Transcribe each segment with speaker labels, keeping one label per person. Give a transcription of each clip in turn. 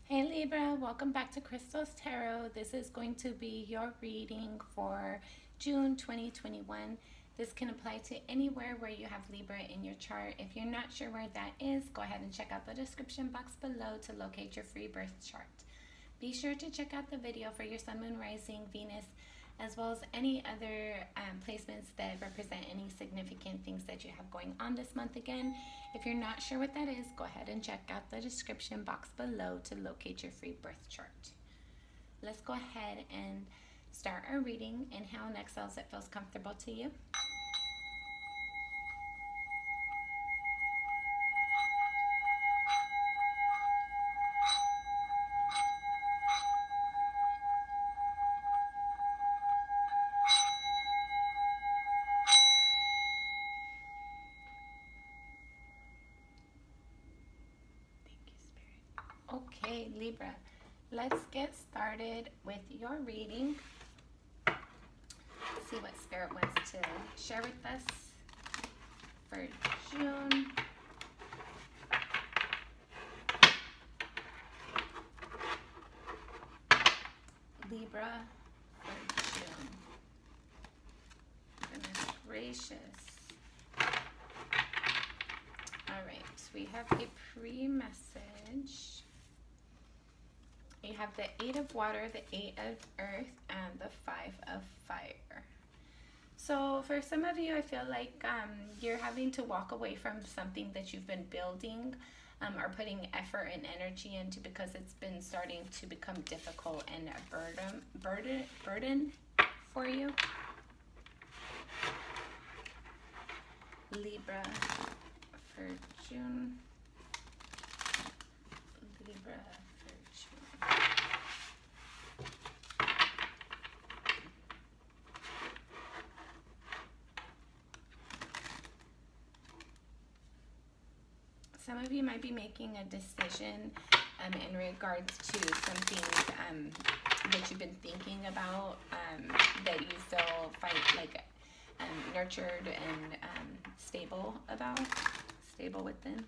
Speaker 1: Hey Libra, welcome back to Crystal's Tarot. This is going to be your reading for June 2021. This can apply to anywhere where you have Libra in your chart. If you're not sure where that is, go ahead and check out the description box below to locate your free birth chart. Be sure to check out the video for your Sun, Moon, Rising, Venus, as well as any other placements that represent any significant things that you have going on this month. Again, if you're not sure what that is, go ahead and check out the description box below to locate your free birth chart. Let's go ahead and start our reading. Inhale and exhale as it feels comfortable to you. Okay, Libra, let's get started with your reading. See what Spirit wants to share with us for June. Libra for June. Goodness gracious. All right, we have a pre-message. You have the 8 of water, the 8 of earth, and the 5 of fire. So for some of you, I feel like you're having to walk away from something that you've been building or putting effort and energy into because it's been starting to become difficult and a burden for you. Libra for June. Libra for June. Some of you might be making a decision in regards to something that you've been thinking about, that you feel nurtured and stable within.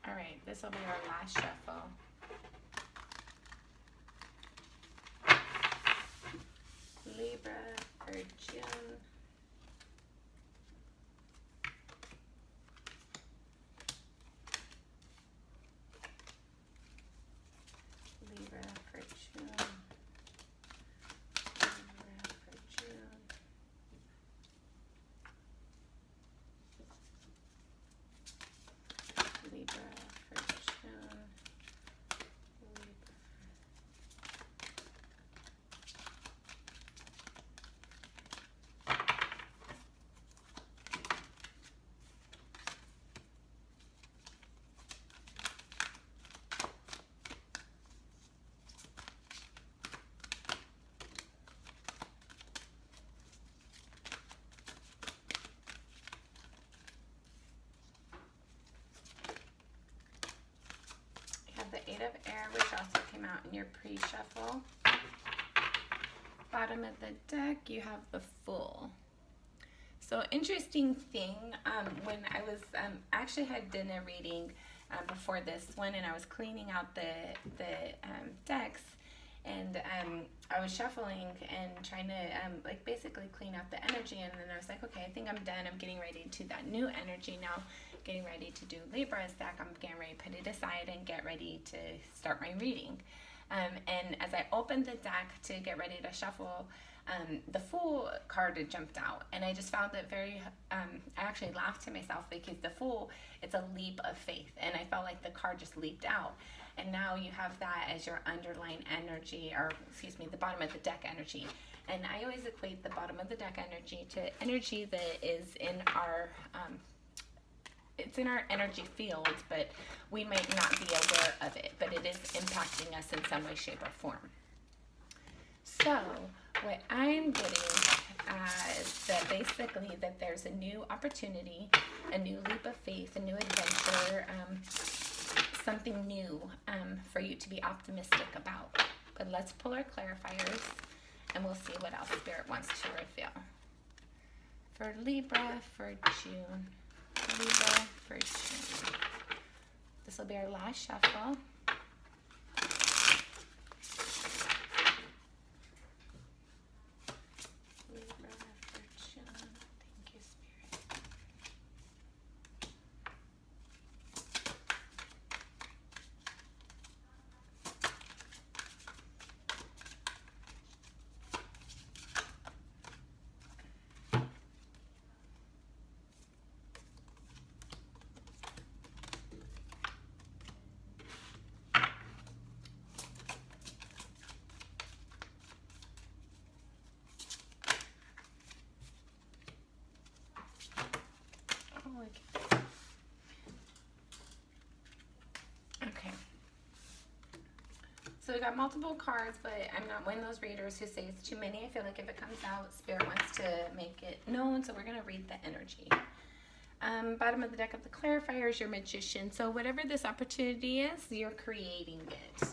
Speaker 1: All right, this will be our last shuffle. Libra for June. Libra for June. Libra for June. Libra for June. Libra. The 8 of air, which also came out in your pre-shuffle. Bottom of the deck, you have the Fool. So interesting thing, when I was actually had done a reading before this one, and I was cleaning out the decks, and I was shuffling and trying to basically clean out the energy, and then I was like, okay, I think I'm done. I'm getting ready to that new energy now. Getting ready to do Libra's deck. I'm getting ready to put it aside and get ready to start my reading. And as I opened the deck to get ready to shuffle, the Fool card had jumped out, and I just found it very, I actually laughed to myself because the Fool, it's a leap of faith, and I felt like the card just leaped out. And now you have that as your underlying energy, or excuse me, the bottom of the deck energy. And I always equate the bottom of the deck energy to energy that is in our, it's in our energy field, but we might not be aware of it, but it is impacting us in some way, shape, or form. So what I'm getting is that basically that there's a new opportunity, a new leap of faith, a new adventure, something new for you to be optimistic about. But let's pull our clarifiers and we'll see what else Spirit wants to reveal. For Libra for June. Libra for June. This will be our last shuffle. Okay. So we got multiple cards, but I'm not one of those readers who say it's too many. I feel like if it comes out, Spirit wants to make it known, so we're going to read the energy. Bottom of the deck of the clarifier is your Magician. So whatever this opportunity is, you're creating it.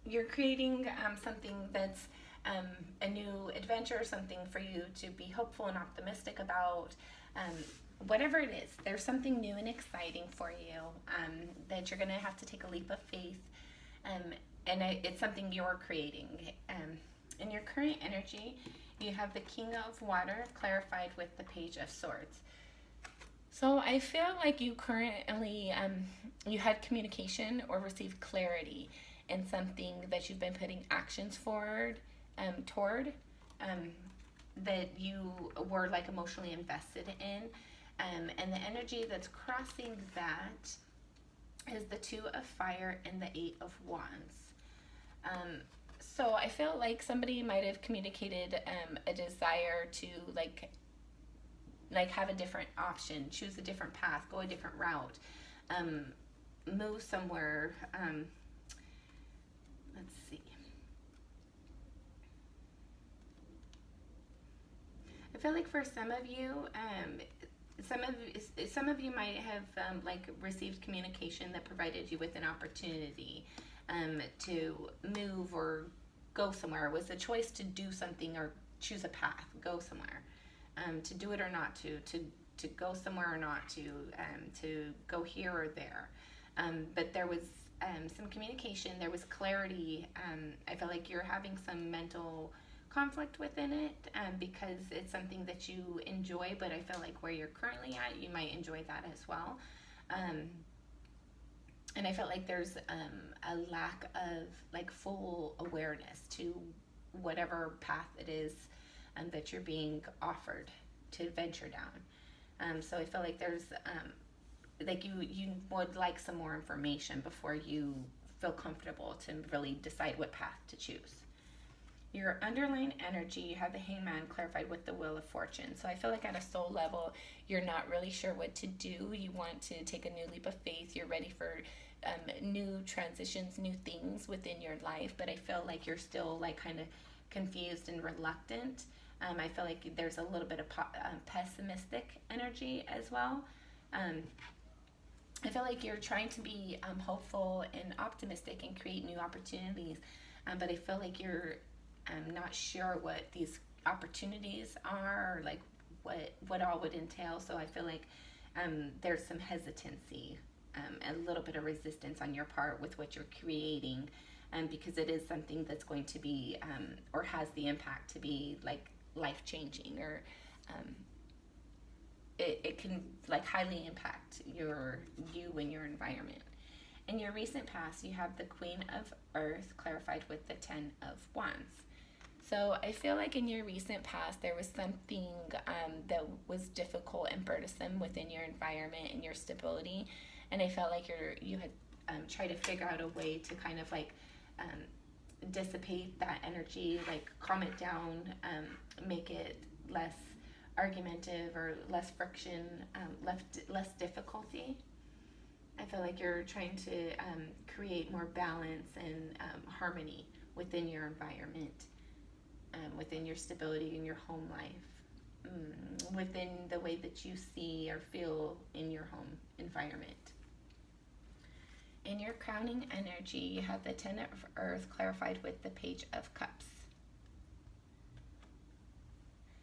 Speaker 1: You're creating something that's a new adventure, something for you to be hopeful and optimistic about. Whatever it is, there's something new and exciting for you that you're going to have to take a leap of faith. It's something you're creating. In your current energy, you have the King of Water clarified with the Page of Swords. So I feel like you currently, you had communication or received clarity in something that you've been putting actions forward toward, that you were like emotionally invested in. And the energy that's crossing that is the Two of Fire and the Eight of Wands. So I feel like somebody might have communicated a desire to like have a different option, choose a different path, go a different route, move somewhere. Let's see. I feel like for some of you, some of you might have received communication that provided you with an opportunity to move or go somewhere. It was a choice to do something or choose a path, go somewhere, to do it or not to go somewhere or not to go here or there. But there was some communication, there was clarity. I feel like you're having some mental conflict within it because it's something that you enjoy, but I feel like where you're currently at, you might enjoy that as well. And I felt like there's a lack of like full awareness to whatever path it is that you're being offered to venture down. So I feel like there's like you would like some more information before you feel comfortable to really decide what path to choose. Your underlying energy, you have the Hangman clarified with the Wheel of Fortune. So I feel like at a soul level, you're not really sure what to do. You want to take a new leap of faith. You're ready for new transitions, new things within your life. But I feel like you're still like kind of confused and reluctant. I feel like there's a little bit of pessimistic energy as well. I feel like you're trying to be hopeful and optimistic and create new opportunities. But I feel like you're not sure what these opportunities are, or like what all would entail. So I feel like there's some hesitancy, a little bit of resistance on your part with what you're creating, because it is something that's going to be or has the impact to be like life-changing, or it can like highly impact you and your environment. In your recent past, you have the Queen of Earth clarified with the Ten of Wands. So I feel like in your recent past, there was something that was difficult and burdensome within your environment and your stability. And I felt like you had tried to figure out a way to kind of like dissipate that energy, like calm it down, make it less argumentative or less friction, less difficulty. I feel like you're trying to create more balance and harmony within your environment, within your stability in your home life, within the way that you see or feel in your home environment. In your crowning energy, you have the Ten of Earth clarified with the Page of Cups.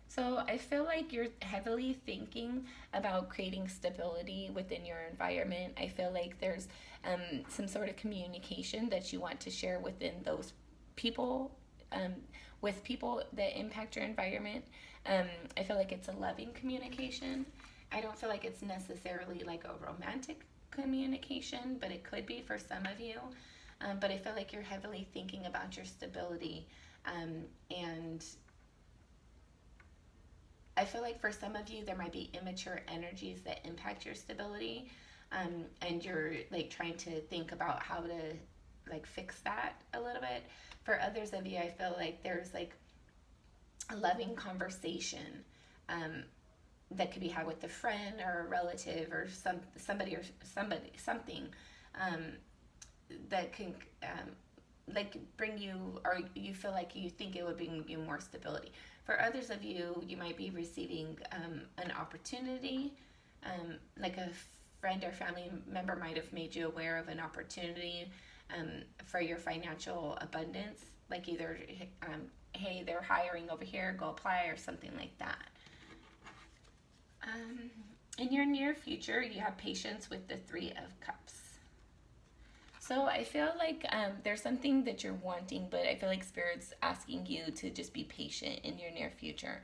Speaker 1: So I feel like you're heavily thinking about creating stability within your environment. I feel like there's some sort of communication that you want to share within those people, with people that impact your environment. I feel like it's a loving communication. I don't feel like it's necessarily like a romantic communication, but it could be for some of you. But I feel like you're heavily thinking about your stability, and I feel like for some of you there might be immature energies that impact your stability, and you're like trying to think about how to like fix that a little bit. For others of you, I feel like there's like a loving conversation that could be had with a friend or a relative or somebody something that can like bring you, or you feel like you think it would bring you more stability. For others of you, you might be receiving an opportunity, like a friend or family member might have made you aware of an opportunity for your financial abundance, like either hey, they're hiring over here, go apply, or something like that. In your near future, you have patience with the Three of Cups. So I feel like there's something that you're wanting, but I feel like Spirit's asking you to just be patient in your near future.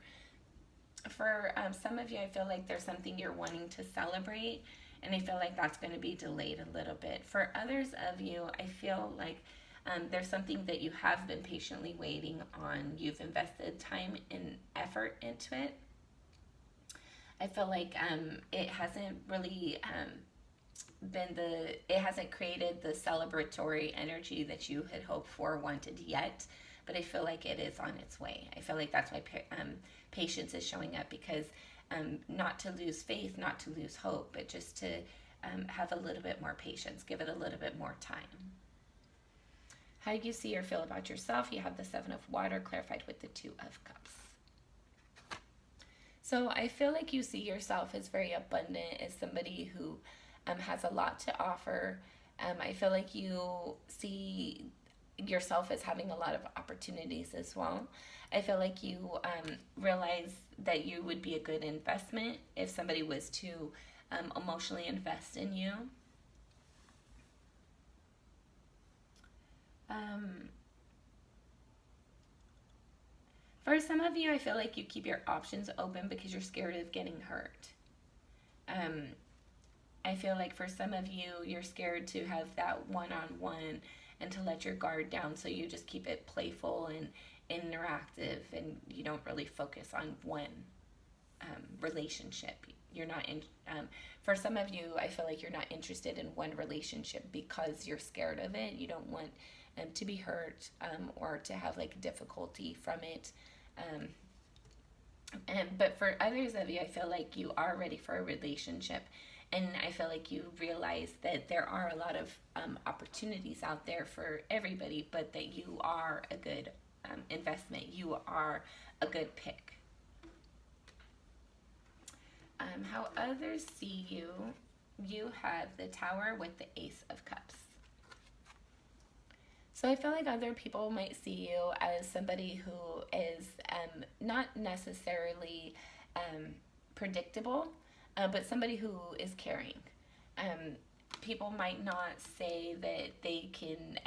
Speaker 1: For some of you, I feel like there's something you're wanting to celebrate, and I feel like that's going to be delayed a little bit. For others of you, I feel like there's something that you have been patiently waiting on. You've invested time and effort into it. I feel like it hasn't really it hasn't created the celebratory energy that you had hoped for, wanted yet, but I feel like it is on its way. I feel like that's why patience is showing up, because not to lose faith, not to lose hope, but just to have a little bit more patience, give it a little bit more time. How you see or feel about yourself, you have the Seven of Water clarified with the Two of Cups. So I feel like you see yourself as very abundant, as somebody who has a lot to offer. I feel like you see yourself as having a lot of opportunities as well. I feel like you realize that you would be a good investment if somebody was to emotionally invest in you. For some of you, I feel like you keep your options open because you're scared of getting hurt. I feel like for some of you, you're scared to have that one-on-one and to let your guard down, so you just keep it playful and interactive, and you don't really focus on one relationship. You're not in. For some of you, I feel like you're not interested in one relationship because you're scared of it. You don't want to be hurt or to have like difficulty from it. But for others of you, I feel like you are ready for a relationship. And I feel like you realize that there are a lot of opportunities out there for everybody, but that you are a good investment. You are a good pick. How others see you, you have the Tower with the Ace of Cups. So I feel like other people might see you as somebody who is not necessarily predictable, but somebody who is caring. People might not say that they can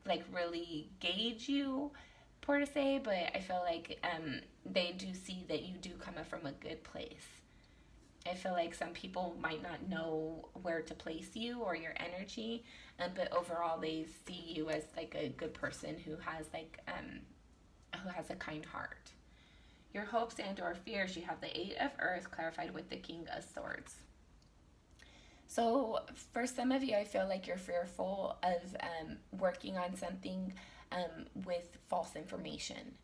Speaker 1: like really gauge you per se, but I feel like they do see that you do come from a good place. I feel like some people might not know where to place you or your energy, but overall they see you as like a good person who has like who has a kind heart. Your hopes and or fears, you have the Eight of Earth clarified with the King of Swords. So for some of you, I feel like you're fearful of working on something with false information.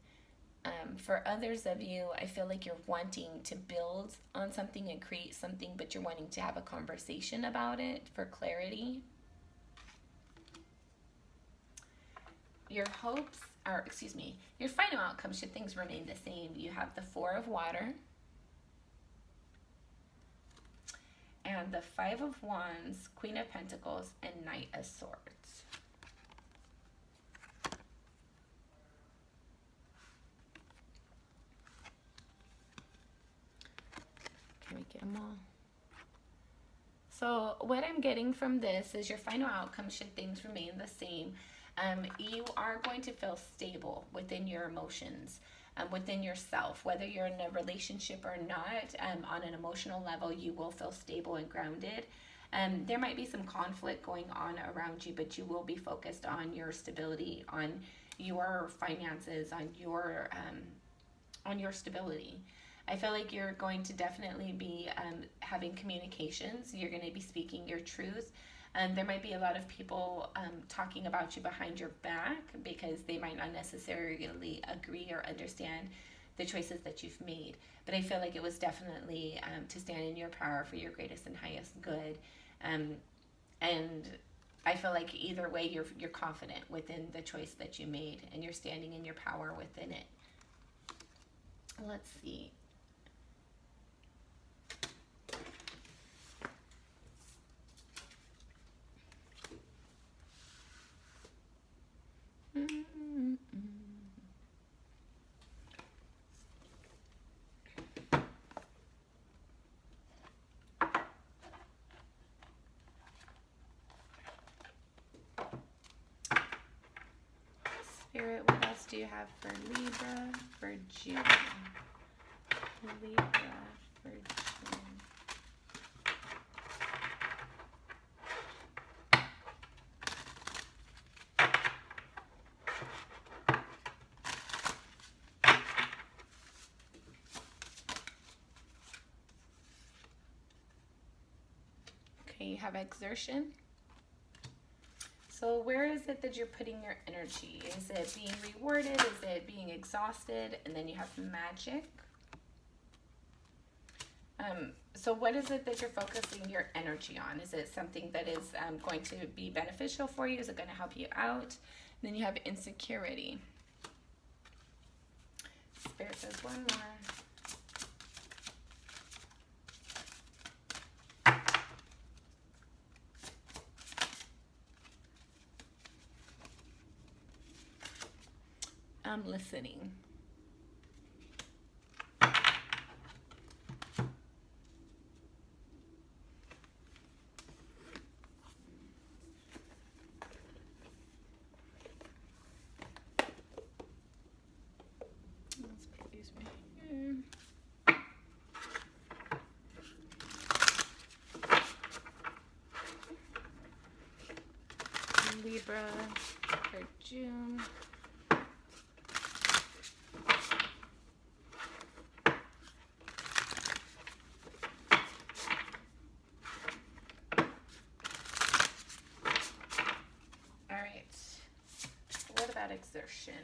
Speaker 1: For others of you, I feel like you're wanting to build on something and create something, but you're wanting to have a conversation about it for clarity. Your hopes, or excuse me, your final outcome, should things remain the same, you have the Four of Water and the Five of Wands, Queen of Pentacles, and Knight of Swords. Can we get them all? So what I'm getting from this is your final outcome, should things remain the same, you are going to feel stable within your emotions, within yourself, whether you're in a relationship or not. On an emotional level, you will feel stable and grounded. There might be some conflict going on around you, but you will be focused on your stability, on your finances, on your stability. I feel like you're going to definitely be having communications. You're going to be speaking your truth. There might be a lot of people talking about you behind your back because they might not necessarily agree or understand the choices that you've made. But I feel like it was definitely to stand in your power for your greatest and highest good. And I feel like either way, you're confident within the choice that you made, and you're standing in your power within it. Let's see. Spirit, what else do you have for Libra for June? Libra for June. Okay, you have exertion. So where is it that you're putting your energy? Is it being rewarded? Is it being exhausted? And then you have magic. So what is it that you're focusing your energy on? Is it something that is going to be beneficial for you? Is it going to help you out? And then you have insecurity. Spirit says one more. I'm listening. Let's put these right here. Libra for June. Exertion.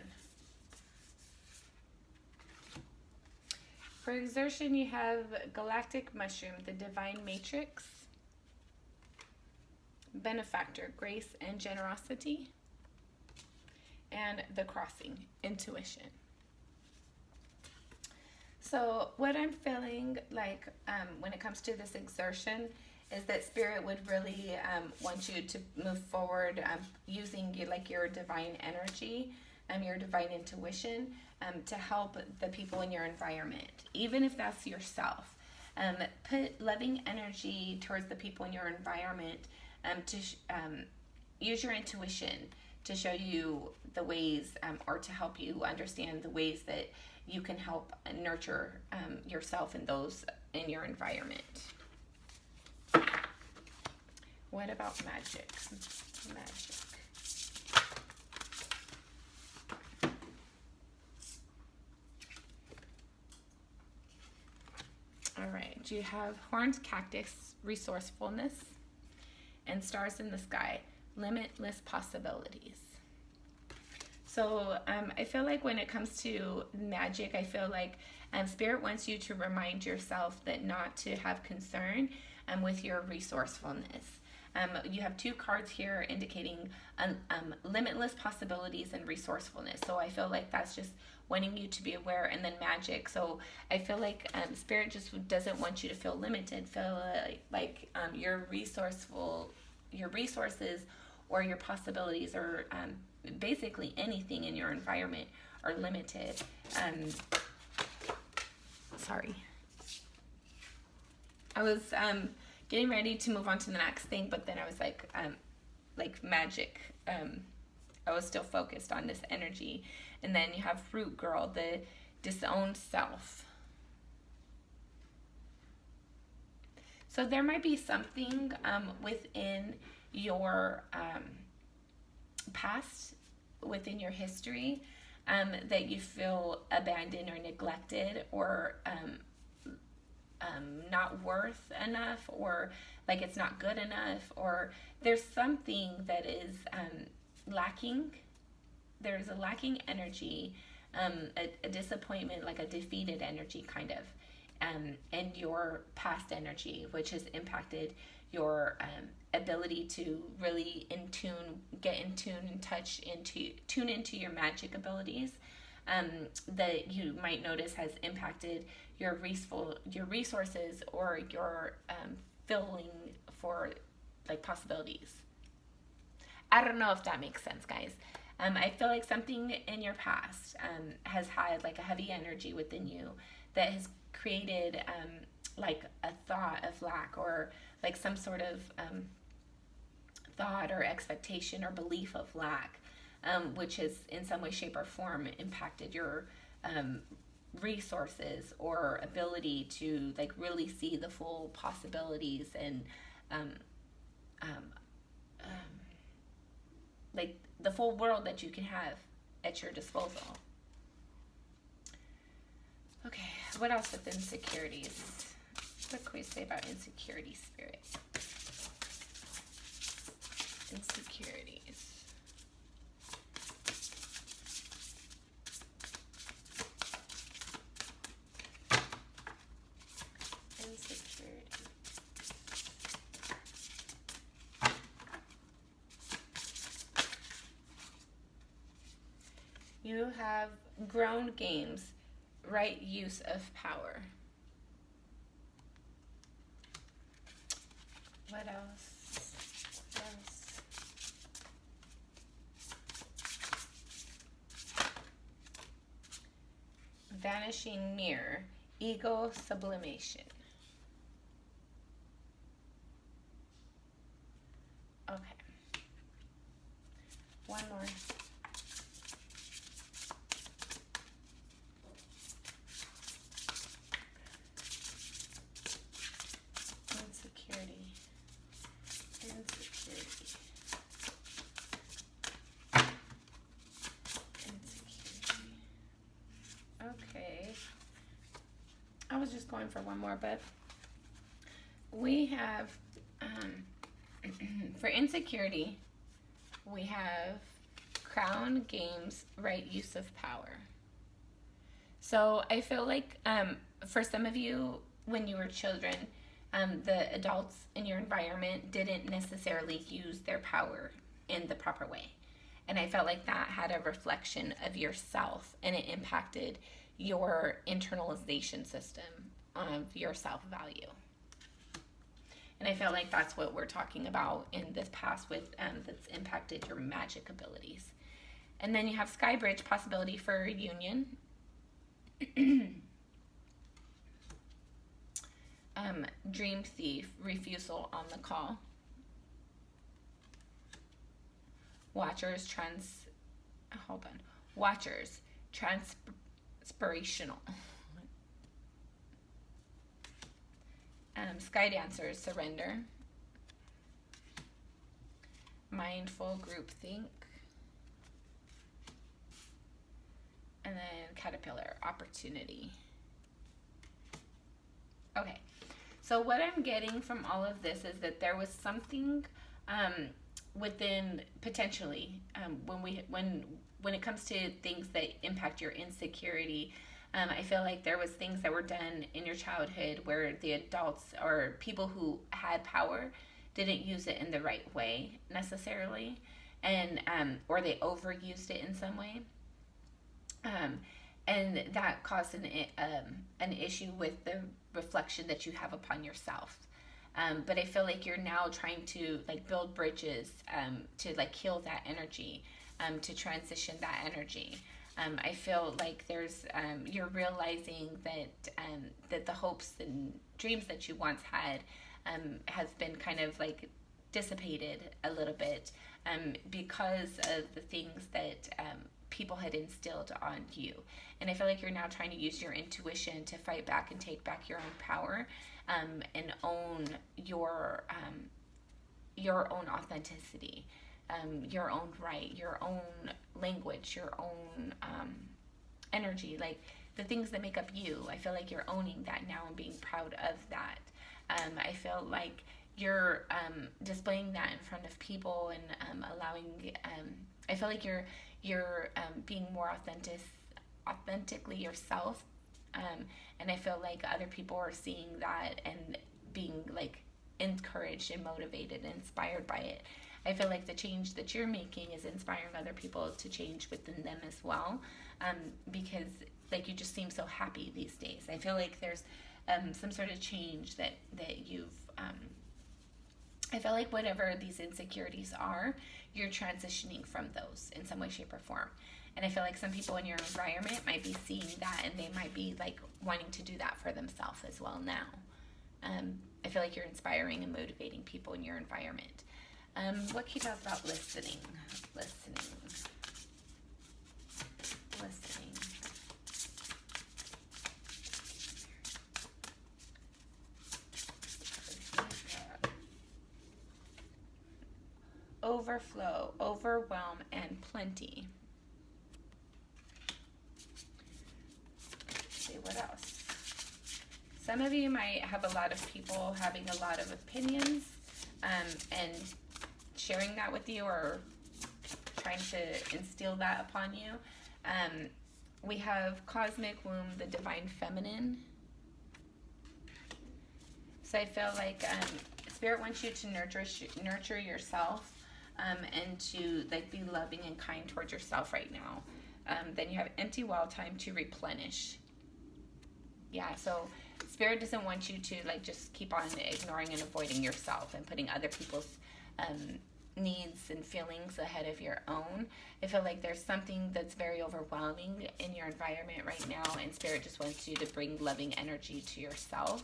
Speaker 1: For exertion, you have galactic mushroom, the divine matrix, benefactor, grace and generosity, and the crossing, intuition. So what I'm feeling like when it comes to this exertion is that Spirit would really want you to move forward using your divine energy, your divine intuition to help the people in your environment, even if that's yourself. Put loving energy towards the people in your environment to use your intuition to show you the ways or to help you understand the ways that you can help nurture yourself and those in your environment. What about magic? Magic. All right. Do you have horned cactus, resourcefulness, and stars in the sky, limitless possibilities? So I feel like when it comes to magic, I feel like Spirit wants you to remind yourself that not to have concern with your resourcefulness. You have 2 cards here indicating limitless possibilities and resourcefulness. So I feel like that's just wanting you to be aware, and then magic. So I feel like Spirit just doesn't want you to feel limited. Feel like your resources or your possibilities, or basically anything in your environment, are limited. Sorry. I was getting ready to move on to the next thing, but then I was like magic. I was still focused on this energy. And then you have Fruit Girl, the disowned self. So there might be something within your past, within your history, that you feel abandoned or neglected, or not worth enough, or like it's not good enough, or there's something that is lacking. There's a lacking energy, a disappointment, like a defeated energy kind of, and your past energy, which has impacted your ability to really get in tune and tune into your magic abilities, that you might notice has impacted your resources, or your filling for like possibilities. I don't know if that makes sense, guys. I feel like something in your past has had like a heavy energy within you that has created like a thought of lack, or like some sort of thought or expectation or belief of lack, which has in some way, shape, or form impacted your resources or ability to like really see the full possibilities and like the full world that you can have at your disposal. Okay, what else with insecurities? What can we say about insecurity, Spirit? Insecurities. You have grown games, right use of power. What else? Vanishing mirror, ego sublimation. Okay. One more. I was just going for one more, but we have, for insecurity, we have crown games, right use of power. So I feel like for some of you, when you were children, the adults in your environment didn't necessarily use their power in the proper way. And I felt like that had a reflection of yourself, and it impacted your internalization system of your self-value. And I feel like that's what we're talking about in this past with that's impacted your magic abilities. And then you have Skybridge, possibility for union. Dream thief, refusal on the call. Watchers, transpirational. Sky dancers, surrender. Mindful, groupthink. And then caterpillar, opportunity. Okay, so what I'm getting from all of this is that there was something within potentially when it comes to things that impact your insecurity. I feel like there was things that were done in your childhood where the adults or people who had power didn't use it in the right way necessarily, and or they overused it in some way, and that caused an issue with the reflection that you have upon yourself. But I feel like you're now trying to like build bridges, to like heal that energy, to transition that energy. I feel like there's you're realizing that the hopes and dreams that you once had has been kind of like dissipated a little bit, because of the things that people had instilled on you. And I feel like you're now trying to use your intuition to fight back and take back your own power, and own your own authenticity, your own right, your own language, your own energy, like the things that make up you. I feel like you're owning that now and being proud of that. I feel like you're displaying that in front of people, and allowing. I feel like you're being more authentically yourself, and I feel like other people are seeing that and being like encouraged and motivated and inspired by it. I feel like the change that you're making is inspiring other people to change within them as well, because like you just seem so happy these days. I feel like there's some sort of change that you've I feel like whatever these insecurities are, you're transitioning from those in some way, shape, or form. And I feel like some people in your environment might be seeing that, and they might be like wanting to do that for themselves as well now. I feel like you're inspiring and motivating people in your environment. What can you talk about listening? Listening. Overflow, overwhelm, and plenty. Let's see what else. Some of you might have a lot of people having a lot of opinions, and sharing that with you, or trying to instill that upon you. We have cosmic womb, the divine feminine. So I feel like Spirit wants you to nurture yourself, and to like be loving and kind towards yourself right now. Then you have empty well, time to replenish. Yeah, so Spirit doesn't want you to like just keep on ignoring and avoiding yourself and putting other people's needs and feelings ahead of your own. I feel like there's something that's very overwhelming in your environment right now, and Spirit just wants you to bring loving energy to yourself.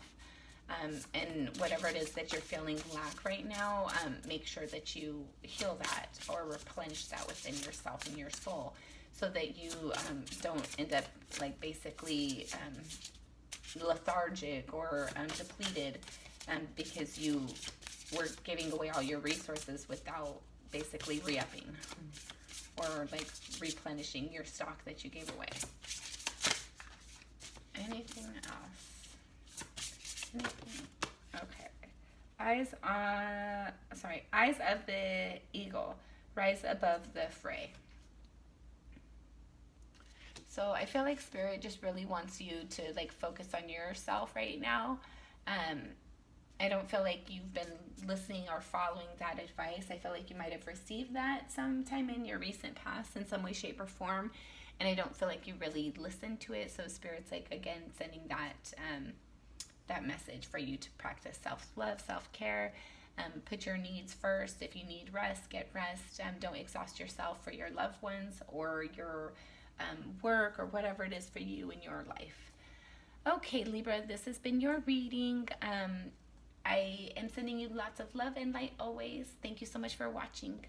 Speaker 1: And whatever it is that you're feeling lack right now, make sure that you heal that or replenish that within yourself and your soul, so that you don't end up like basically lethargic or depleted, because you were giving away all your resources without basically re-upping or like replenishing your stock that you gave away. Anything else? Okay. Eyes of the eagle, rise above the fray. So I feel like Spirit just really wants you to like focus on yourself right now. I don't feel like you've been listening or following that advice. I feel like you might have received that sometime in your recent past in some way, shape, or form, and I don't feel like you really listened to it. So Spirit's like again sending that message for you to practice self-love, self-care. Put your needs first. If you need rest, get rest. Don't exhaust yourself for your loved ones or your work or whatever it is for you in your life. Okay, Libra, this has been your reading. I am sending you lots of love and light always. Thank you so much for watching.